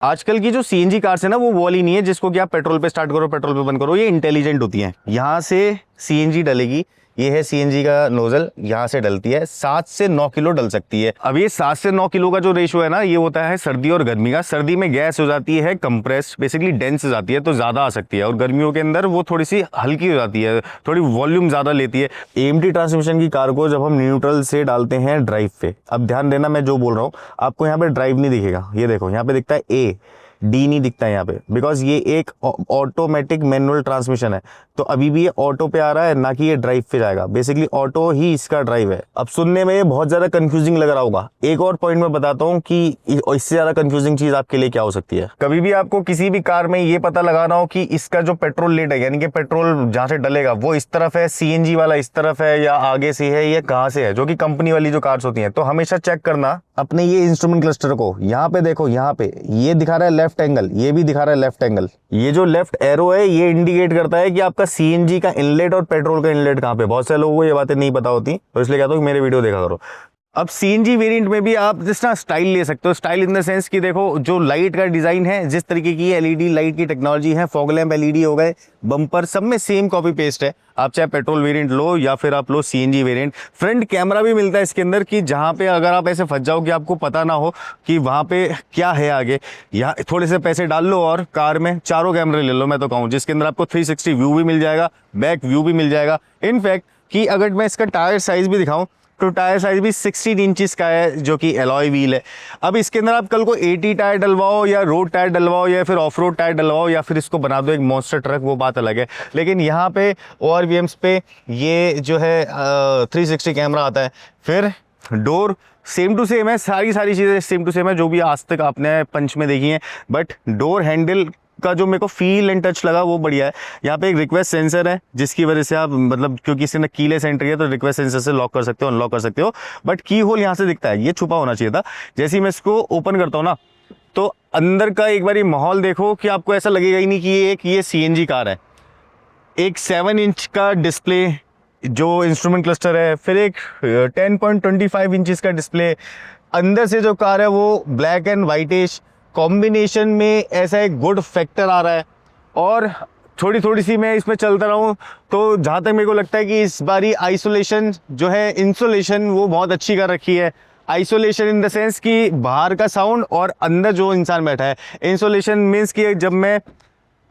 आजकल की जो सीएनजी कार्स है ना, वो वाली नहीं है जिसको कि आप पेट्रोल पे स्टार्ट करो पेट्रोल पे बंद करो। ये इंटेलिजेंट होती हैं। यहाँ से सीएनजी डलेगी, ये है सीएनजी का नोजल, यहाँ से डलती है। 7 से 9 किलो डल सकती है। अब ये 7 से 9 किलो का जो रेशियो है ना, ये होता है सर्दी और गर्मी का। सर्दी में गैस हो जाती है कंप्रेस, बेसिकली डेंस हो जाती है, तो ज़्यादा आ सकती है। और गर्मियों के अंदर वो थोड़ी सी हल्की हो जाती है, थोड़ी वॉल्यूम ज़्यादा लेती है। एएमटी ट्रांसमिशन की कार को जब हम न्यूट्रल से डालते हैं ड्राइव पे, अब ध्यान देना मैं जो बोल रहा हूँ, आपको यहाँ पे ड्राइव नहीं दिखेगा। ये देखो यहाँ पे दिखता है ए, डी नहीं दिखता है यहाँ पे, बिकॉज ये एक ऑटोमेटिक मैनुअल ट्रांसमिशन है। तो अभी भी ये ऑटो पे आ रहा है, ना कि ये ड्राइव पे जाएगा। बेसिकली ऑटो ही इसका ड्राइव है। अब सुनने में ये बहुत ज्यादा कंफ्यूजिंग लग रहा होगा। एक और पॉइंट मैं बताता हूँ कि इससे ज्यादा कंफ्यूजिंग चीज आपके लिए क्या हो सकती है। कभी भी आपको किसी भी कार में ये पता लगाना हो कि इसका जो पेट्रोल लेट है, यानी कि पेट्रोल जहां से डलेगा वो इस तरफ है, सीएनजी वाला इस तरफ है, या आगे से है, या कहां से है, जो कि कंपनी वाली जो कार्स होती हैं, तो हमेशा चेक करना अपने ये इंस्ट्रूमेंट क्लस्टर को। यहाँ पे देखो, यहाँ पे ये दिखा रहा है लेफ्ट एंगल, ये भी दिखा रहा है लेफ्ट एंगल। ये जो लेफ्ट एरो है ये इंडिकेट करता है कि आपका सीएनजी का इनलेट और पेट्रोल का इनलेट कहाँ पे। बहुत से लोगों को ये बातें नहीं पता होती, तो इसलिए कहता हूँ कि मेरे वीडियो देखा करो। अब सीएनजी वेरिएंट में भी आप जिस तरह स्टाइल ले सकते हो, स्टाइल इन द सेंस कि देखो जो लाइट का डिजाइन है, जिस तरीके की एलईडी लाइट की टेक्नोलॉजी है, फॉग लैंप एलईडी हो गए, बम्पर, सब में सेम कॉपी पेस्ट है। आप चाहे पेट्रोल वेरिएंट लो या फिर आप लो सीएनजी वेरिएंट। फ्रंट कैमरा भी मिलता है इसके अंदर, कि जहां पे अगर आप ऐसे फंस जाओ कि आपको पता ना हो कि वहां पे क्या है आगे, या थोड़े से पैसे डाल लो और कार में चारों कैमरे ले लो, मैं तो कहूँ, जिसके अंदर आपको 360 व्यू भी मिल जाएगा, बैक व्यू भी मिल जाएगा। इनफैक्ट कि अगर मैं इसका टायर साइज भी दिखाऊं तो टायर साइज भी 16 इंचेस का है, जो कि एलॉय व्हील है। अब इसके अंदर आप कल को 80 टायर डलवाओ या रोड टायर डलवाओ या फिर ऑफ रोड टायर डलवाओ या फिर इसको बना दो एक मॉन्स्टर ट्रक, वो बात अलग है। लेकिन यहाँ पे ORVMs पे ये जो है 360 कैमरा आता है। फिर डोर सेम टू सेम है, सारी चीज़ें सेम टू सेम है जो भी आज तक आपने पंच में देखी हैं। बट डोर हैंडल का जो मेरे को फील एंड टच लगा वो बढ़िया है। यहाँ पे एक रिक्वेस्ट सेंसर है, जिसकी वजह से आप मतलब, क्योंकि इसके अंदर कीलेस एंट्री है, तो रिक्वेस्ट सेंसर से लॉक कर सकते हो, अनलॉक कर सकते हो। बट की होल यहाँ से दिखता है, ये छुपा होना चाहिए था। जैसे ही मैं इसको ओपन करता हूँ ना, तो अंदर का एक बारी माहौल देखो कि आपको ऐसा लगेगा ही नहीं कि ये सीएनजी कार है। एक 7 इंच का डिस्प्ले जो इंस्ट्रूमेंट क्लस्टर है, फिर एक 10.25 इंचेस का डिस्प्ले। अंदर से जो कार है वो ब्लैक एंड वाइटिश कॉम्बिनेशन में, ऐसा एक गुड फैक्टर आ रहा है। और थोड़ी सी मैं इसमें चलता रहा हूँ तो जहाँ तक मेरे को लगता है कि इस बारी आइसोलेशन जो है, इंसुलेशन वो बहुत अच्छी कर रखी है। आइसोलेशन इन द सेंस कि बाहर का साउंड और अंदर जो इंसान बैठा है। इंसुलेशन मीन्स कि जब मैं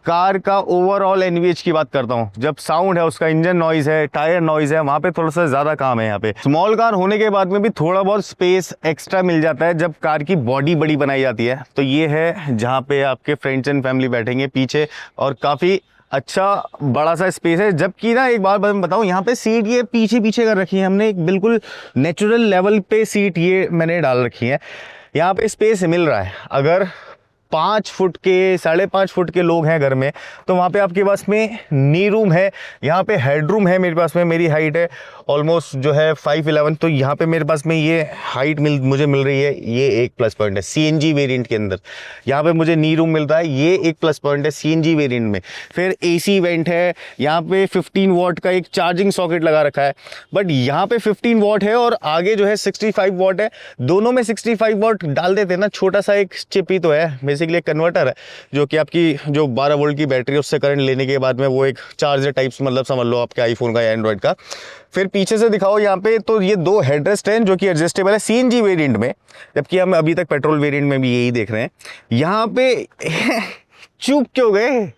कार का ओवरऑल एनवीएच की बात करता हूँ, जब साउंड है उसका, इंजन नॉइज है, टायर नॉइज है, वहाँ पे थोड़ा सा ज़्यादा काम है। यहाँ पे स्मॉल कार होने के बाद में भी थोड़ा बहुत स्पेस एक्स्ट्रा मिल जाता है जब कार की बॉडी बड़ी बनाई जाती है। तो ये है जहाँ पे आपके फ्रेंड्स एंड फैमिली बैठेंगे पीछे, और काफ़ी अच्छा बड़ा सा स्पेस है। जबकि ना एक बात मैं बताऊँ, यहाँ पे सीट ये पीछे कर रखी है हमने, एक बिल्कुल नेचुरल लेवल पे सीट ये मैंने डाल रखी है। यहाँ पे स्पेस मिल रहा है। अगर 5 फुट के 5.5 फुट के लोग हैं घर में, तो वहाँ पे आपके पास में नी रूम है, यहाँ पे हेड रूम है। मेरे पास में, मेरी हाइट है ऑलमोस्ट जो है 5'11", तो यहाँ पे मेरे पास में ये हाइट मुझे मिल रही है। ये एक प्लस पॉइंट है सीएनजी वेरिएंट के अंदर, यहाँ पे मुझे नी रूम मिल रहा है, ये एक प्लस पॉइंट है सीएनजी वेरिएंट में। फिर AC वेंट है, यहाँ पे 15 वॉट का एक चार्जिंग सॉकेट लगा रखा है। बट यहाँ पे 15 वॉट है और आगे जो है 65 वॉट है। दोनों में 65 वॉट डाल देते हैं ना, छोटा सा एक चिप ही तो है, बेसिकली कन्वर्टर है, जो कि आपकी जो 12 वोल्ट की बैटरी है उससे करंट लेने के बाद में वो एक चार्जर टाइप्स, मतलब समझ लो आपके आईफोन का या एंड्रॉइड का। फिर पीछे से दिखाओ यहाँ पे, तो ये 2 हेडरेस्ट हैं जो कि एडजस्टेबल है सीएनजी वेरिएंट में, जबकि हम अभी तक पेट्रोल वेरिएंट में भी यही देख रहे हैं। यहाँ पे चूक क्यों गए?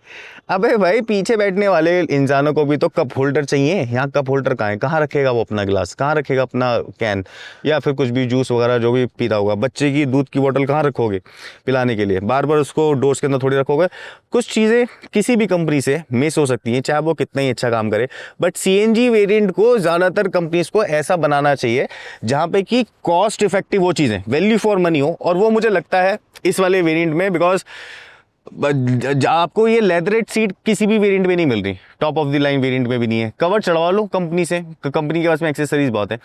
अबे भाई, पीछे बैठने वाले इंसानों को भी तो कप होल्डर चाहिए। यहाँ कप होल्डर कहाँ है? कहाँ रखेगा वो अपना गिलास? कहाँ रखेगा अपना कैन या फिर कुछ भी जूस वगैरह जो भी पीता होगा? बच्चे की दूध की बोतल कहाँ रखोगे पिलाने के लिए? बार बार उसको डोर्स के अंदर थोड़ी रखोगे। कुछ चीज़ें किसी भी कंपनी से मिस हो सकती हैं, चाहे वो कितना ही अच्छा काम करे। बट सीएनजी वेरिएंट को ज़्यादातर कंपनीज को ऐसा बनाना चाहिए जहाँ पे कि कॉस्ट इफेक्टिव वो चीज़ें, वैल्यू फॉर मनी हो। और वो मुझे लगता है इस वाले वेरिएंट में, बिकॉज आपको ये लेदरेट सीट किसी भी वेरिएंट में नहीं मिल रही, top of the line variant में भी नहीं है। कवर चढ़वा लो कंपनी से, कंपनी के पास में एक्सेसरीज बहुत है।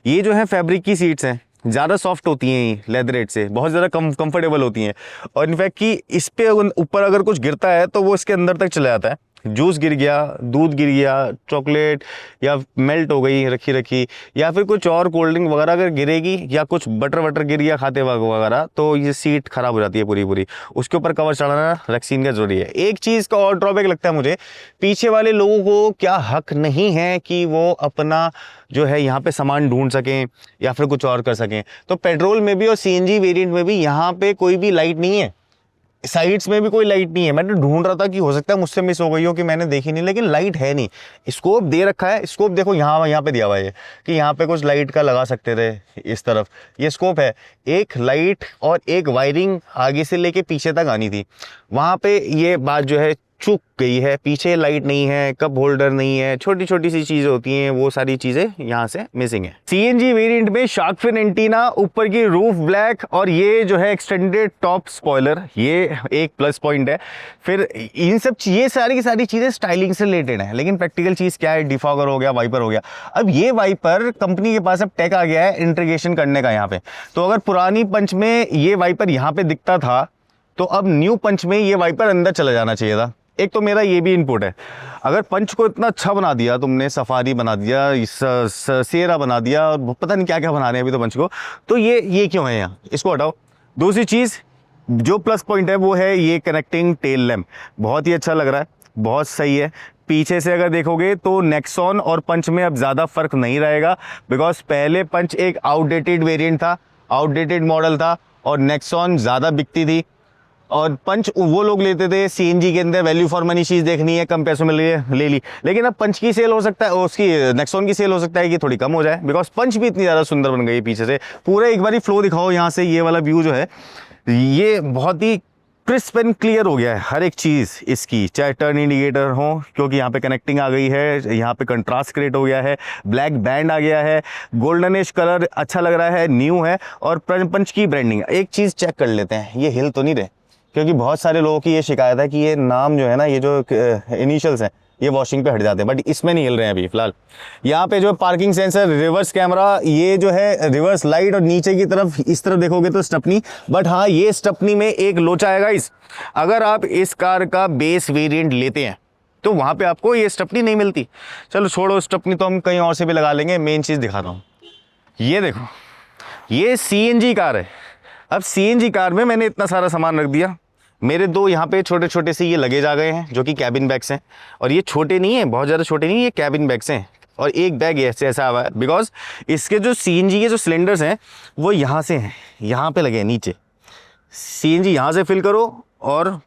ये जो है फैब्रिक की सीट्स हैं, ज़्यादा सॉफ्ट होती हैं, ये लेदरेट से बहुत ज़्यादा कंफर्टेबल होती हैं। और इनफैक्ट कि इस पे ऊपर अगर कुछ गिरता है तो वो इसके अंदर तक चला जाता है। जूस गिर गया, दूध गिर गया, चॉकलेट या मेल्ट हो गई रखी रखी, या फिर कुछ और कोल्ड ड्रिंक वगैरह अगर गिरेगी या कुछ बटर वटर गिर गया खाते वगैरह, तो ये सीट खराब हो जाती है पूरी पूरी। उसके ऊपर कवर चढ़ाना रेक्सीन का जरूरी है। एक चीज़ का और ड्रॉबैक लगता है मुझे, पीछे वाले लोगों को क्या हक नहीं है कि वो अपना जो है यहाँ पे सामान ढूंढ सकें या फिर कुछ और कर सकें। तो पेट्रोल में भी और सीएनजी वेरिएंट में भी यहाँ पे कोई भी लाइट नहीं है, साइड्स में भी कोई लाइट नहीं है। मैंने ढूंढ रहा था कि हो सकता है मुझसे मिस हो गई हो कि मैंने देखी नहीं, लेकिन लाइट है नहीं। स्कोप दे रखा है, स्कोप देखो यहाँ पे दिया हुआ है कि यहाँ पे कुछ लाइट का लगा सकते थे इस तरफ, ये स्कोप है। एक लाइट और एक वायरिंग आगे से लेके पीछे तक आनी थी, वहाँ पे ये बात जो है चूक गई है। पीछे लाइट नहीं है, कप होल्डर नहीं है, छोटी छोटी सी चीजें होती हैं, वो सारी चीजें यहाँ से मिसिंग है। सीएनजी वेरिएंट में शार्क फिन एंटीना, ऊपर की रूफ ब्लैक, और ये जो है एक्सटेंडेड टॉप स्पॉइलर, ये एक प्लस पॉइंट है। फिर इन सब ये सारी की सारी चीजें स्टाइलिंग से रिलेटेड है, लेकिन प्रैक्टिकल चीज क्या है, डिफॉगर हो गया, वाइपर हो गया। अब ये वाइपर कंपनी के पास अब टेक आ गया है इंटीग्रेशन करने का यहाँ पे। तो अगर पुरानी पंच में ये वाइपर यहाँ पे दिखता था, तो अब न्यू पंच में ये वाइपर अंदर चला जाना चाहिए था। एक तो मेरा ये भी इनपुट है, अगर पंच को इतना अच्छा बना दिया तुमने, सफारी बना दिया, सेरा बना दिया, और पता नहीं क्या क्या बना रहे हैं अभी तो पंच को, तो ये क्यों है यहाँ, इसको हटाओ। दूसरी चीज़ जो प्लस पॉइंट है वो है ये कनेक्टिंग टेल लैम्प, बहुत ही अच्छा लग रहा है, बहुत सही है। पीछे से अगर देखोगे तो नेक्सॉन और पंच में अब ज़्यादा फर्क नहीं रहेगा, बिकॉज पहले पंच एक आउटडेटेड वेरिएंट था, आउटडेटेड मॉडल था, और नेक्सॉन ज़्यादा बिकती थी, और पंच वो लोग लेते थे सीएनजी के अंदर वैल्यू फॉर मनी चीज़ देखनी है, कम पैसों में ले ली। लेकिन अब पंच की सेल हो सकता है, उसकी नेक्सॉन की सेल हो सकता है कि थोड़ी कम हो जाए, बिकॉज पंच भी इतनी ज़्यादा सुंदर बन गई पीछे से। पूरा एक बार फ्लो दिखाओ यहाँ से, ये वाला व्यू जो है ये बहुत ही क्रिस्प एंड क्लियर हो गया है हर एक चीज़ इसकी, चाहे टर्न इंडिकेटर हो, क्योंकि यहाँ पे कनेक्टिंग आ गई है, यहाँ पे कंट्रास्ट क्रिएट हो गया है, ब्लैक बैंड आ गया है, गोल्डनिश कलर अच्छा लग रहा है, न्यू है। और पंच की ब्रांडिंग, एक चीज़ चेक कर लेते हैं, ये हिल तो नहीं रहे, क्योंकि बहुत सारे लोगों की ये शिकायत है कि ये नाम जो है ना, ये जो इनिशियल्स हैं ये वॉशिंग पे हट जाते हैं, बट इसमें नहीं हिल रहे हैं अभी फिलहाल। यहाँ पे जो पार्किंग सेंसर, रिवर्स कैमरा, ये जो है रिवर्स लाइट, और नीचे की तरफ इस तरफ देखोगे तो स्टपनी। बट हाँ, ये स्टपनी में एक लोचा आएगा इस, अगर आप इस कार का बेस वेरिएंट लेते हैं तो वहाँ पे आपको ये स्टपनी नहीं मिलती। चलो छोड़ो स्टपनी, तो हम कहीं और से भी लगा लेंगे। मेन चीज़ दिखाता हूँ, ये देखो, ये सीएनजी कार है। अब सीएनजी कार में मैंने इतना सारा सामान रख दिया, मेरे दो यहाँ पे छोटे छोटे से ये लगेज आ गए हैं जो कि कैबिन बैग्स हैं, और ये छोटे नहीं है, बहुत ज़्यादा छोटे नहीं, ये कैबिन बैग्स हैं। और एक बैग ऐसे ऐसा हुआ है, बिकॉज इसके जो सीएनजी के जो सिलेंडर्स हैं वो यहाँ से हैं, यहाँ पे लगे हैं नीचे। सीएनजी यहाँ से फिल करो और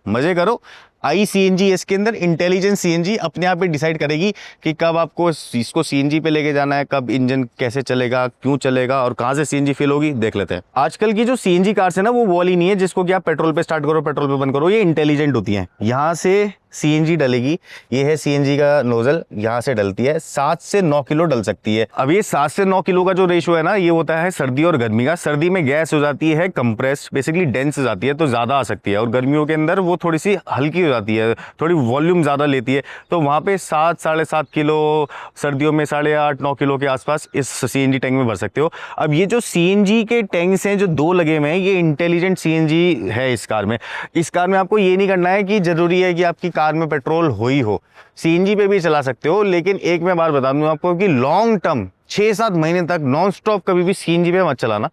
मज़े करो। ICNG इसके अंदर इंटेलिजेंट सीएनजी अपने आप ही डिसाइड करेगी कि कब आपको इसको सीएनजी पे लेके जाना है, कब इंजन कैसे चलेगा, क्यों चलेगा, और कहाँ से सीएनजी फिल होगी, देख लेते हैं। आजकल की जो सीएनजी कार्स है ना, वो वाली नहीं है जिसको कि आप पेट्रोल पे स्टार्ट करो, पेट्रोल पे बंद करो, ये इंटेलिजेंट होती हैं। यहाँ से सीएनजी डलेगी, ये है सीएनजी का नोजल, यहाँ से डलती है, 7 से 9 किलो डल सकती है। अब ये 7 से 9 किलो का जो रेशो है ना, ये होता है सर्दी और गर्मी का। सर्दी में गैस हो जाती है कंप्रेस्ड, बेसिकली डेंस हो जाती है, तो ज़्यादा आ सकती है, और गर्मियों के अंदर वो थोड़ी सी हल्की हो जाती है, थोड़ी वॉल्यूम ज़्यादा लेती है, तो वहाँ पे 7 साढ़े 7 किलो, सर्दियों में 8.5 9 किलो के आसपास इस सीएनजी टैंक में भर सकते हो। अब ये जो सीएनजी के टैंक्स हैं जो 2 लगे हुए हैं, ये इंटेलिजेंट सीएनजी है इस कार में। इस कार में आपको ये नहीं करना है कि ज़रूरी है कि आपकी कार में पेट्रोल हो ही हो, सीएनजी पे भी चला सकते हो। लेकिन एक मैं बात बता दूं आपको कि लॉन्ग टर्म 6-7 महीने तक नॉन स्टॉप कभी भी सीएनजी पे मत चलाना,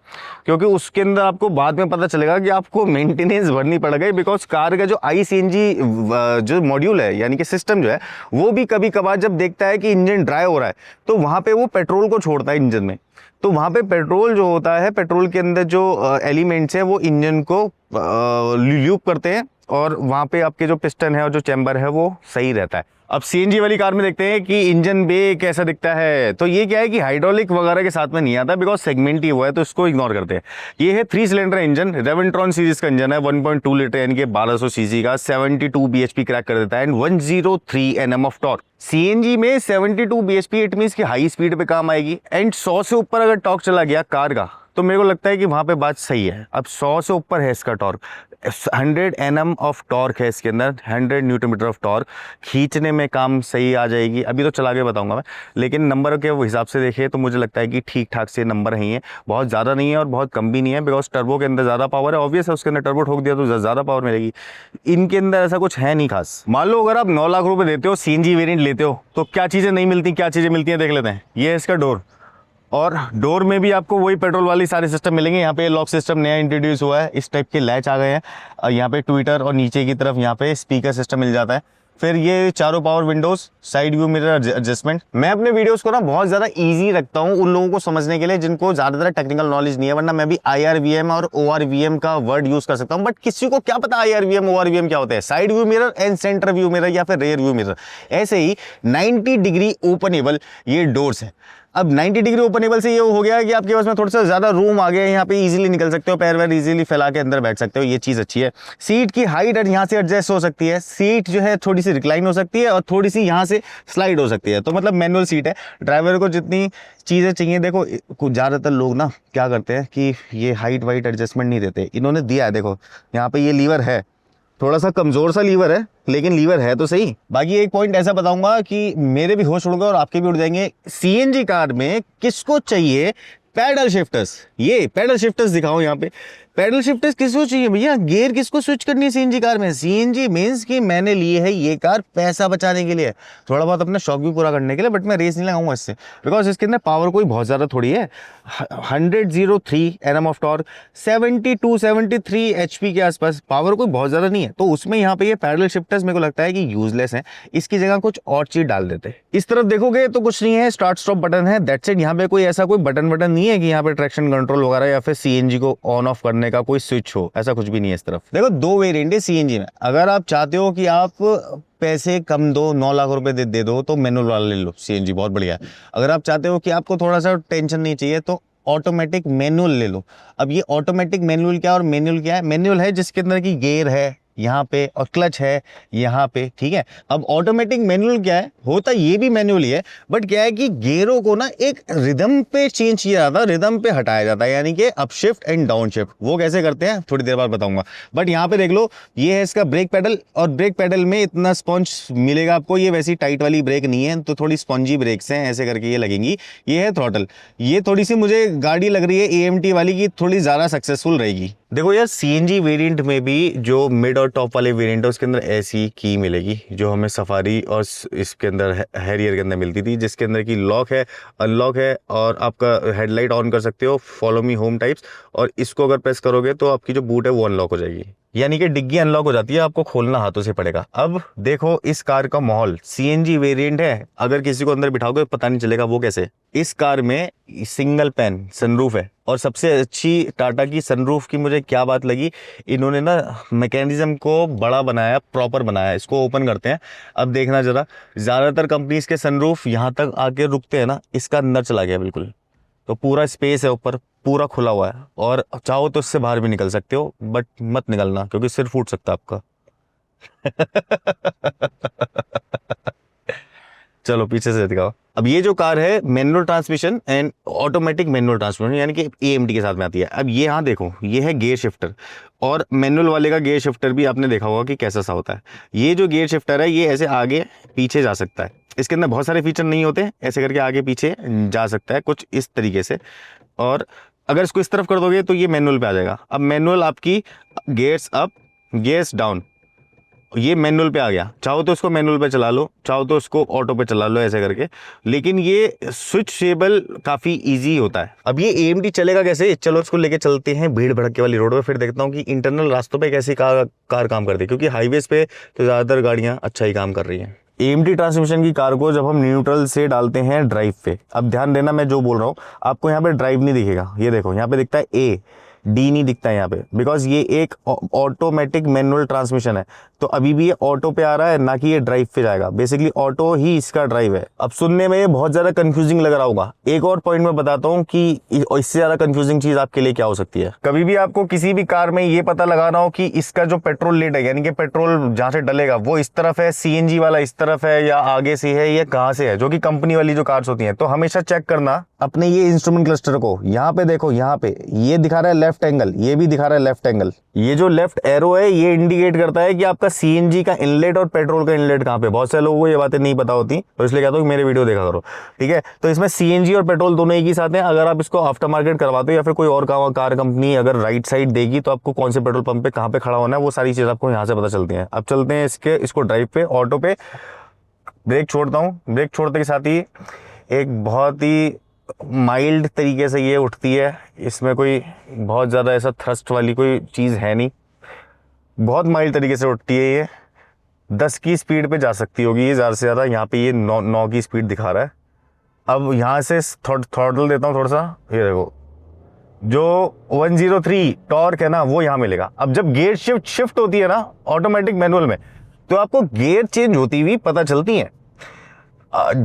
क्योंकि उसके अंदर आपको बाद में पता चलेगा कि आपको मेंटेनेंस भरनी पड़ गई, बिकॉज कार का जो ICNG जो मॉड्यूल है, यानी कि सिस्टम जो है, वो भी कभी कभार जब देखता है कि इंजन ड्राई हो रहा है, तो वहाँ पे वो पेट्रोल को छोड़ता है इंजन में। तो वहाँ पे पेट्रोल जो होता है, पेट्रोल के अंदर जो एलिमेंट्स हैं वो इंजन को ल्यूब करते हैं, और वहाँ पे आपके जो पिस्टन है और जो चैम्बर है वो सही रहता है। अब सीएनजी वाली कार में देखते हैं कि इंजन बे कैसा दिखता है। तो ये क्या है कि हाइड्रोलिक वगैरह के साथ में नहीं आता, बिकॉज सेगमेंट ही हुआ है, तो इसको इग्नोर करते हैं। ये है 3 सिलेंडर इंजन, रेवेंट्रॉन सीरीज का इंजन है, 1.2 लीटर यानी कि 1200 सीसी का, 72 bhp क्रैक कर देता है, and 103 Nm of torque. CNG में 72 bhp, इट मीन्स कि हाई स्पीड पे काम आएगी, एंड 100 से ऊपर अगर टॉर्क चला गया कार का, तो मेरे को लगता है कि वहाँ पे बात सही है। अब 100 से ऊपर है इसका टॉर्क, 100 Nm ऑफ टॉर्क है इसके अंदर, 100 न्यूटन मीटर ऑफ टॉर्क, खींचने में काम सही आ जाएगी। अभी तो चला के बताऊंगा मैं, लेकिन नंबर के हिसाब से देखें तो मुझे लगता है कि ठीक ठाक से नंबर ही है, बहुत ज़्यादा नहीं है और बहुत कम भी नहीं है, बिकॉज टर्बो के अंदर ज़्यादा पावर है, ऑब्वियस है, उसके अंदर टर्बो ठोक दिया तो ज़्यादा पावर मिलेगी। इनके अंदर ऐसा कुछ है नहीं खास। मान लो अगर आप 9 लाख रुपए देते हो, CNG वेरिएंट लेते हो, तो क्या चीज़ें नहीं मिलती, क्या चीज़ें मिलती हैं देख लेते हैं। ये है इसका डोर, और डोर में भी आपको वही पेट्रोल वाली सारे सिस्टम मिलेंगे। यहाँ पे लॉक सिस्टम नया इंट्रोड्यूस हुआ है, इस टाइप के लैच आ गए हैं, और यहाँ पे ट्विटर और नीचे की तरफ यहाँ पे स्पीकर सिस्टम मिल जाता है। फिर ये चारों power Windows, side view mirror adjustment. मैं अपने वीडियोस को ना बहुत ज़्यादा इजी रखता हूँ उन लोगों को समझने के लिए जिनको ज़्यादातर टेक्निकल नॉलेज नहीं है, वरना मैं भी IRVM और ORVM का वर्ड यूज़ कर सकता हूँ, बट किसी को क्या पता IRVM ORVM क्या होता है। Side view mirror and centre view mirror या फिर रेयर व्यू मिरर। ऐसे ही 90 डिग्री ओपनेबल ये डोर्स है। अब 90 डिग्री ओपनेबल से ये हो गया कि आपके पास में थोड़ा सा ज़्यादा रूम आ गया है, यहाँ पे इजीली निकल सकते हो, पैर वैर इजीली फैला के अंदर बैठ सकते हो, ये चीज़ अच्छी है। सीट की हाइट यहाँ से एडजस्ट हो सकती है, सीट जो है थोड़ी सी रिक्लाइन हो सकती है और थोड़ी सी यहाँ से स्लाइड हो सकती है, तो मतलब मैनुअल सीट है। ड्राइवर को जितनी चीज़ें चाहिए, देखो कुछ ज़्यादातर लोग ना क्या करते हैं कि ये हाइट वाइट एडजस्टमेंट नहीं देते, इन्होंने दिया है, देखो यहाँ पे ये लीवर है, थोड़ा सा कमजोर सा लीवर है, लेकिन लीवर है तो सही। बाकी एक पॉइंट ऐसा बताऊंगा कि मेरे भी होश उड़ गए और आपके भी उड़ जाएंगे, CNG कार में किसको चाहिए पैडल शिफ्टर्स। ये पैडल शिफ्टर्स दिखाओ यहाँ पे, पैडल शिफ्टर्स किसको चाहिए भैया, गियर किसको स्विच करनी है CNG कार में। CNG मीन्स कि मैंने ली है ये कार पैसा बचाने के लिए, थोड़ा बहुत अपना शौक भी पूरा करने के लिए, बट मैं रेस नहीं लगाऊंगा इससे, बिकॉज इसके अंदर पावर कोई बहुत ज़्यादा थोड़ी है। 103 Nm ऑफ टॉर्क, 72-73 HP के आसपास, पावर कोई बहुत ज़्यादा नहीं है, तो उसमें यहाँ पे ये पैडल शिफ्टर्स मेरे को लगता है कि यूजलेस हैं, इसकी जगह कुछ और चीज़ डाल देते। इस तरफ देखोगे तो कुछ नहीं है, स्टार्ट स्टॉप बटन है, दैट्स इट। यहाँ पे कोई ऐसा कोई बटन नहीं है कि यहाँ पे ट्रैक्शन कंट्रोल वगैरह या फिर CNG को ऑन ऑफ करने का कोई स्विच हो, ऐसा कुछ भी नहीं है इस तरफ। देखो 2 वेरिएंट है CNG में, अगर आप चाहते हो कि आप पैसे कम दो, 9 लाख रुपए दे दो, तो मैनुअल वाला ले लो, CNG बहुत बढ़िया है। अगर आप चाहते हो कि आपको थोड़ा सा टेंशन नहीं चाहिए, तो ऑटोमेटिक मैनुअल ले लो। अब ये ऑटोमेटिक मैनुअल क्या और मैनुअल क्या है, मैनुअल है जिसके अंदर की गियर है यहाँ पे और क्लच है यहाँ पे, ठीक है। अब ऑटोमेटिक मैनुअल क्या है, होता ये भी मैनुअल ही है, बट क्या है कि गियरों को ना एक रिदम पे चेंज किया जाता है, रिदम पे हटाया जाता है, यानी कि up shift and down shift. वो कैसे करते हैं थोड़ी देर बाद बताऊंगा। बट यहाँ पे देख लो, ये है इसका ब्रेक पेडल, और ब्रेक पेडल में इतना स्पॉन्ज मिलेगा आपको, ये वैसी टाइट वाली ब्रेक नहीं है, तो थोड़ी स्पॉन्जी ब्रेक्स हैं, ऐसे करके ये लगेंगी। ये है थ्रॉटल, ये थोड़ी सी मुझे गाड़ी लग रही है AMT वाली की, थोड़ी ज़्यादा सक्सेसफुल रहेगी। देखो यार, CNG वेरिएंट में भी जो मिड और टॉप वाले वेरिएंट है उसके अंदर ऐसी की मिलेगी जो हमें सफारी और इसके अंदर हैरियर के अंदर मिलती थी, जिसके अंदर की लॉक है, अनलॉक है, और आपका हेडलाइट ऑन कर सकते हो, फॉलो मी होम टाइप्स, और इसको अगर प्रेस करोगे तो आपकी जो बूट है वो अनलॉक हो जाएगी, यानी कि डिग्गी अनलॉक हो जाती है, आपको खोलना हाथों से पड़ेगा। अब देखो इस कार का माहौल, CNG वेरिएंट है, अगर किसी को अंदर बिठाओगे पता नहीं चलेगा वो कैसे। इस कार में सिंगल पैन सनरूफ है, और सबसे अच्छी टाटा की सनरूफ की मुझे क्या बात लगी, इन्होंने ना मैकेनिज्म को बड़ा बनाया, प्रॉपर बनाया। इसको ओपन करते हैं, अब देखना जरा, ज़्यादातर कंपनीज के सनरूफ यहाँ तक आके रुकते हैं ना, इसका अंदर चला गया बिल्कुल, तो पूरा स्पेस है ऊपर, पूरा खुला हुआ है, और चाहो तो इससे बाहर भी निकल सकते हो, बट मत निकलना क्योंकि सिर फूट सकता है आपका। चलो पीछे से दिखाओ। अब ये जो कार है manual transmission and automatic manual transmission, यानी कि AMT के साथ में आती है। अब ये यहाँ देखो, ये है गियर शिफ्टर, और मैनुअल वाले का गियर शिफ्टर भी आपने देखा होगा कि कैसा सा होता है। ये जो गियर शिफ्टर है ये ऐसे आगे पीछे जा सकता है, इसके अंदर बहुत सारे फीचर नहीं होते, ऐसे करके आगे पीछे जा सकता है कुछ इस तरीके से, और अगर इसको इस तरफ कर दोगे तो ये मैनुअल पे आ जाएगा। अब मैनुअल आपकी गियर्स अप, गियर्स डाउन, ये मैनुअल पे आ गया, चाहो तो इसको मैनुअल पे चला लो, चाहो तो इसको ऑटो पे चला लो, ऐसे करके, लेकिन ये स्विचेबल काफ़ी इजी होता है। अब ये AMT चलेगा कैसे, चलो इसको लेके चलते हैं भीड़ भड़के वाली रोड पे, फिर देखता हूँ कि इंटरनल रास्तों पे कैसी कार काम करती है, क्योंकि हाईवेज पे तो ज़्यादातर गाड़ियाँ अच्छा ही काम कर रही हैं। AMT ट्रांसमिशन की कार को जब हम न्यूट्रल से डालते हैं ड्राइव पे, अब ध्यान देना मैं जो बोल रहा हूँ, आपको यहाँ पे ड्राइव नहीं दिखेगा, ये देखो यहाँ पे दिखता है A, डी नहीं दिखता है यहाँ पे, बिकॉज ये एक ऑटोमेटिक मैनुअल ट्रांसमिशन है, तो अभी भी ये ऑटो पे आ रहा है, ना कि ये ड्राइव पे जाएगा। बेसिकली ऑटो ही इसका ड्राइव है। अब सुनने में ये बहुत ज़्यादा कंफ्यूजिंग लग रहा होगा, एक और पॉइंट मैं बताता हूँ कि इससे ज़्यादा कंफ्यूजिंग चीज़ आपके लिए क्या हो सकती है। कभी भी आपको किसी भी कार में ये पता लगाना हो कि इसका जो पेट्रोल लेट है, यानी कि पेट्रोल जहाँ से डलेगा वो इस तरफ है, सीएनजी वाला इस तरफ है, या आगे से है, या कहाँ से है, जो कि कंपनी वाली जो कार्स होती हैं, तो हमेशा चेक करना अपने ये इंस्ट्रूमेंट क्लस्टर को। यहाँ पे देखो, यहाँ पे ये दिखा रहा है लेफ्ट एंगल, ये भी दिखा रहा है लेफ्ट एंगल। ये जो लेफ्ट एरो है ये इंडिकेट करता है कि आपका सीएनजी का इनलेट और पेट्रोल का इनलेट कहाँ पे। बहुत सारे लोगों को ये बातें नहीं पता होती, तो इसलिए कहता हूँ कि मेरे वीडियो देखा करो, ठीक है। तो इसमें सीएनजी और पेट्रोल दोनों एक ही साथ हैं। अगर आप इसको आफ्टर मार्केट करवाते हो या फिर कोई और कार कंपनी अगर राइट साइड देगी, तो आपको कौन से पेट्रोल पंप पे कहाँ पे खड़ा होना है, वो सारी चीज़ आपको यहाँ से पता चलती है। अब चलते हैं इसको ड्राइव पे, ऑटो पे। ब्रेक छोड़ता हूँ, ब्रेक छोड़ते के साथ ही एक बहुत ही माइल्ड तरीके से ये उठती है। इसमें कोई बहुत ज़्यादा ऐसा थ्रस्ट वाली कोई चीज़ है नहीं, बहुत माइल्ड तरीके से उठती है। ये 10 की स्पीड पे जा सकती होगी ये ज़्यादा से ज़्यादा। यहाँ पे ये 9 की स्पीड दिखा रहा है। अब यहाँ से थ्रॉटल देता हूँ थोड़ा सा, ये देखो जो 103 टॉर्क है ना वो यहाँ मिलेगा। अब जब गियर शिफ्ट होती है ना ऑटोमेटिक मैनुअल में, तो आपको गियर चेंज होती हुई पता चलती है।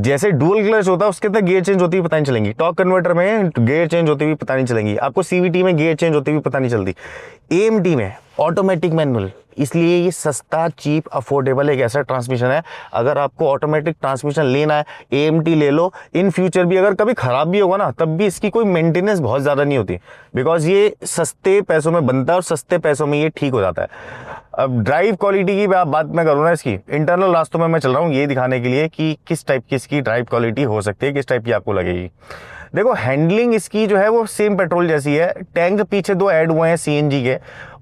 जैसे डुअल क्लच होता है उसके अंदर गियर चेंज होती हुई पता नहीं चलेंगी, टॉर्क कन्वर्टर में गियर चेंज होती हुई पता नहीं चलेंगी, आपको सीवीटी में गियर चेंज होती हुई पता नहीं चलती। एएमटी में ऑटोमेटिक मैनुअल, इसलिए ये सस्ता, चीप, अफोर्डेबल एक ऐसा ट्रांसमिशन है। अगर आपको ऑटोमेटिक ट्रांसमिशन लेना है, एएमटी ले लो। इन फ्यूचर भी अगर कभी ख़राब भी होगा ना, तब भी इसकी कोई मेंटेनेंस बहुत ज़्यादा नहीं होती, बिकॉज ये सस्ते पैसों में बनता है और सस्ते पैसों में ये ठीक हो जाता है। अब ड्राइव क्वालिटी की बात मैं करूँ ना, इसकी इंटरनल रास्तों में मैं चल रहा हूँ ये दिखाने के लिए कि किस टाइप की इसकी ड्राइव क्वालिटी हो सकती है, किस टाइप की आपको लगेगी। देखो हैंडलिंग इसकी जो है वो सेम पेट्रोल जैसी है। टैंक पीछे 2 ऐड हुए हैं सीएनजी के,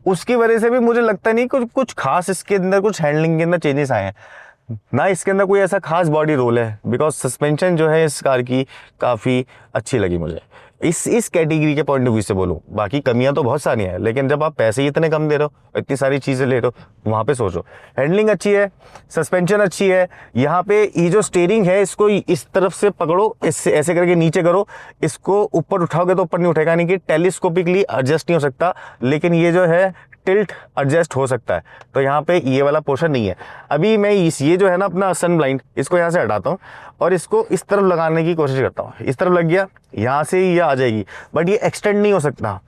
उसकी वजह से भी मुझे लगता नहीं कुछ खास इसके अंदर कुछ हैंडलिंग के अंदर चेंजेस आए हैं ना। इसके अंदर कोई ऐसा खास बॉडी रोल है, बिकॉज सस्पेंशन जो है इस कार की काफ़ी अच्छी लगी मुझे इस कैटेगरी के पॉइंट ऑफ व्यू से बोलूँ। बाकी कमियां तो बहुत सारी हैं, लेकिन जब आप पैसे ही इतने कम दे रहे हो, इतनी सारी चीज़ें ले रहे हो, वहाँ पे सोचो। हैंडलिंग अच्छी है, सस्पेंशन अच्छी है। यहाँ पे ये जो स्टीयरिंग है इसको इस तरफ से पकड़ो, इससे ऐसे करके नीचे करो, इसको ऊपर उठाओगे तो ऊपर नहीं उठेगा, यानी कि टेलीस्कोपिकली एडजस्ट नहीं हो सकता, लेकिन ये जो है टिल्ट एडजस्ट हो सकता है। तो यहाँ पे ये वाला पोर्शन नहीं है। अभी मैं ये जो है ना अपना सन ब्लाइंड, इसको यहाँ से हटाता हूँ और इसको इस तरफ लगाने की कोशिश करता हूँ। इस तरफ लग गया, यहाँ से ये आ जाएगी, बट ये एक्सटेंड नहीं हो सकता।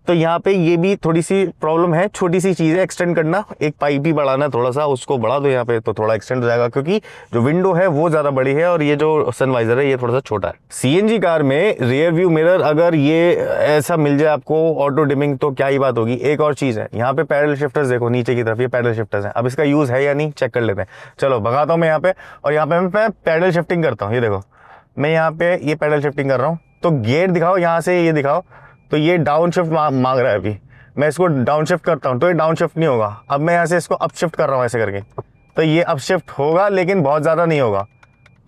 तो यहाँ पे ये भी थोड़ी सी प्रॉब्लम है, छोटी सी चीज़ है एक्सटेंड करना। एक पाइप भी बढ़ाना है थोड़ा सा, उसको बढ़ा दो यहाँ पे तो थोड़ा एक्सटेंड हो जाएगा, क्योंकि जो विंडो है वो ज़्यादा बड़ी है और ये जो सनवाइजर है ये थोड़ा सा छोटा है। सीएनजी कार में रियर व्यू मिरर अगर ये ऐसा मिल जाए आपको ऑटो डिमिंग, तो क्या ही बात होगी। एक और चीज़ है, यहाँ पे पैडल शिफ्टर्स देखो नीचे की तरफ, ये पैडल शिफ्टर्स हैं। अब इसका यूज़ है या नहीं चेक कर लेते हैं। चलो भगाता हूँ मैं यहाँ पे, और यहाँ पे मैं पैडल शिफ्टिंग करता हूँ। ये देखो मैं यहाँ पे ये पैडल शिफ्टिंग कर रहा हूँ, तो गियर दिखाओ यहाँ से, ये दिखाओ, तो ये डाउन शिफ्ट मांग रहा है। अभी मैं इसको डाउन शिफ्ट करता हूँ तो ये डाउन शिफ्ट नहीं होगा। अब मैं यहाँ से इसको अप शिफ्ट कर रहा हूँ ऐसे करके, तो ये अप शिफ्ट होगा, लेकिन बहुत ज़्यादा नहीं होगा।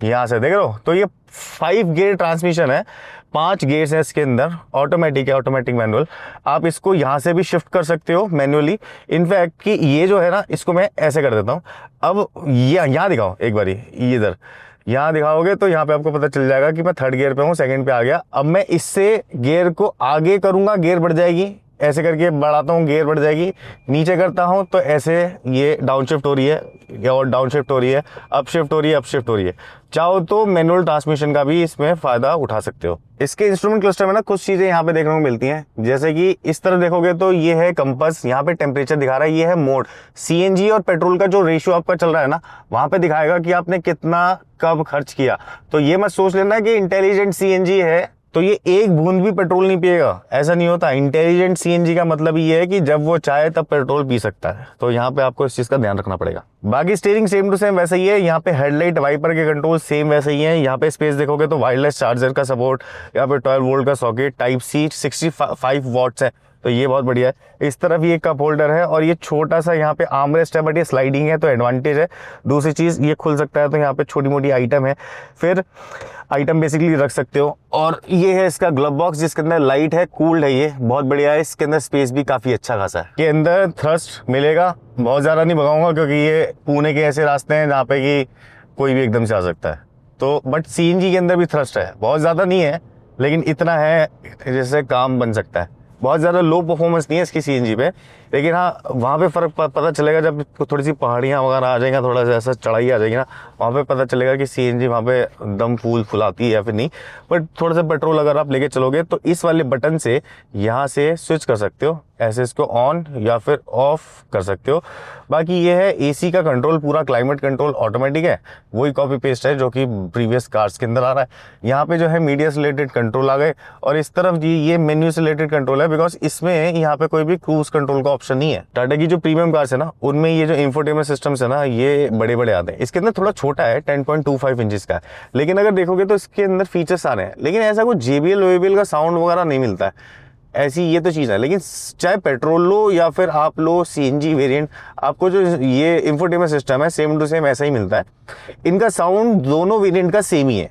यहाँ से देख रहे हो, तो ये 5 गियर ट्रांसमिशन है, 5 गियर्स है इसके अंदर, ऑटोमेटिक है, ऑटोमेटिक मैनुअल। आप इसको यहाँ से भी शिफ्ट कर सकते हो मैनुअली। इनफैक्ट कि ये जो है ना, इसको मैं ऐसे कर देता हूँ। अब ये यहाँ दिखाओ एक बारी, ये इधर यहाँ दिखाओगे तो यहाँ पे आपको पता चल जाएगा कि मैं 3rd गियर पे हूँ, 2nd पे आ गया। अब मैं इससे गियर को आगे करूँगा, गियर बढ़ जाएगी, ऐसे करके बढ़ाता हूँ, गियर बढ़ जाएगी। नीचे करता हूँ तो ऐसे ये डाउन शिफ्ट हो रही है, और डाउन शिफ्ट हो रही है, अप शिफ्ट हो रही है, अप शिफ्ट हो रही है। चाहो तो मैनुअल ट्रांसमिशन का भी इसमें फ़ायदा उठा सकते हो। इसके इंस्ट्रूमेंट क्लस्टर में ना कुछ चीज़ें यहाँ पे देखने को मिलती हैं, जैसे कि इस तरह देखोगे तो ये है कंपास, यहाँ पे टेम्परेचर दिखा रहा है, ये है मोड। सीएनजी और पेट्रोल का जो रेशियो आपका चल रहा है ना, वहाँ पे दिखाएगा कि आपने कितना कब खर्च किया। तो ये मत सोच लेना कि इंटेलिजेंट सीएनजी है तो ये एक बूंद भी पेट्रोल नहीं पिएगा, ऐसा नहीं होता। इंटेलिजेंट सीएनजी का मतलब ये है कि जब वो चाहे तब पेट्रोल पी सकता है। तो यहाँ पे आपको इस चीज़ का ध्यान रखना पड़ेगा। बाकी स्टीयरिंग सेम टू सेम वैसे ही है। यहाँ पे हेडलाइट वाइपर के कंट्रोल सेम वैसे ही हैं। यहाँ पे स्पेस देखोगे तो वायरलेस चार्जर का सपोर्ट, यहाँ पे 12 वोल्ट का सॉकेट, टाइप सी, 65 वॉट्स है, तो ये बहुत बढ़िया है। इस तरफ ये कप होल्डर है और ये छोटा सा यहाँ पे आर्मरेस्ट है, बट ये स्लाइडिंग है तो एडवांटेज है। दूसरी चीज़ ये खुल सकता है, तो यहाँ पे छोटी मोटी आइटम है, फिर आइटम बेसिकली रख सकते हो। और ये है इसका ग्लव बॉक्स, जिसके अंदर लाइट है, कूल्ड है, ये बहुत बढ़िया है। इसके अंदर स्पेस भी काफ़ी अच्छा खासा है। के अंदर थ्रस्ट मिलेगा, बहुत ज़्यादा नहीं भगाऊंगा क्योंकि ये पुणे के ऐसे रास्ते हैं जहाँ पे कि कोई भी एकदम से आ सकता है। तो बट सीएनजी के अंदर भी थ्रस्ट है, बहुत ज़्यादा नहीं है, लेकिन इतना है जिससे काम बन सकता है। बहुत ज़्यादा लो परफॉर्मेंस नहीं है इसकी सीएनजी पे, लेकिन हाँ वहाँ पे फ़र्क पता चलेगा जब थोड़ी सी पहाड़ियाँ वगैरह आ जाएंगी, थोड़ा सा ऐसा चढ़ाई आ जाएगी ना, वहाँ पे पता चलेगा कि सीएनजी वहाँ पे दम फुलाती है या फिर नहीं। बट थोड़ा सा पेट्रोल अगर आप लेके चलोगे तो इस वाले बटन से यहाँ से स्विच कर सकते हो, ऐसे इसको ऑन या फिर ऑफ कर सकते हो। बाकी ये है एसी का कंट्रोल, पूरा क्लाइमेट कंट्रोल ऑटोमेटिक है, वही कॉपी पेस्ट है जो कि प्रीवियस कार्स के अंदर आ रहा है। यहाँ पे जो है मीडिया से रिलेटेड कंट्रोल आ गए, और इस तरफ जी ये मेन्यू से रिलेटेड कंट्रोल है, बिकॉज इसमें यहाँ पे कोई भी क्रूज कंट्रोल का ऑप्शन नहीं है। टाटा की जो प्रीमियम कार्स है ना, उनमें ये जो इंफोटेनमेंट सिस्टम्स है ना, ये बड़े बड़े आते हैं। इसके अंदर थोड़ा छोटा है, 10.25 इंचेस का है, लेकिन अगर देखोगे तो इसके अंदर फीचर्स आ रहे हैं, लेकिन ऐसा कुछ JBL का साउंड वगैरह नहीं मिलता है, ऐसी ये तो चीज़ है। लेकिन चाहे पेट्रोल लो या फिर आप लो CNG वेरिएंट, आपको जो ये इंफोटेनमेंट सिस्टम है सेम टू सेम ऐसा ही मिलता है। इनका साउंड दोनों वेरिएंट का सेम ही है,